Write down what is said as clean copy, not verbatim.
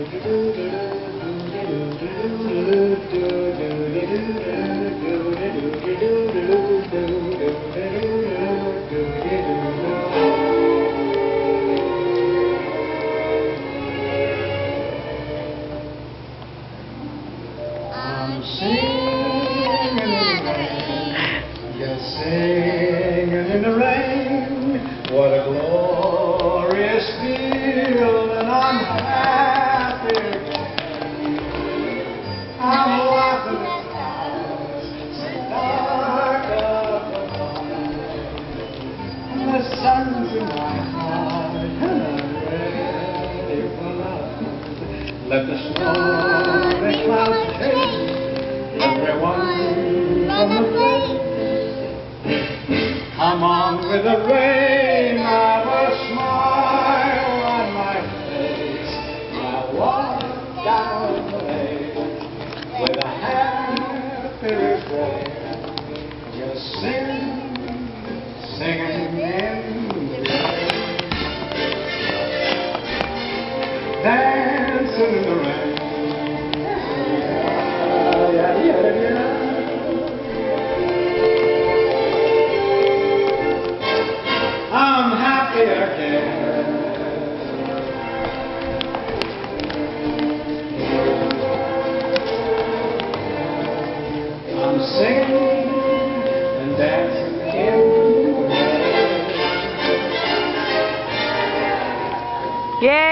I'm singing in the rain, just singing in the rain. What a glorious feeling! I'm happy again. I'm laughing at clouds so dark up above, and the sun's in my heart, and I'm ready for love. Let the stormy clouds chase everyone from the place. Come on with the rain, I've a smile on my face. I walk down the lane with a happy refrain, just singing in the rain, dancing in the rain. I'm happy again. I'm singing and dancing in the rain. Yeah.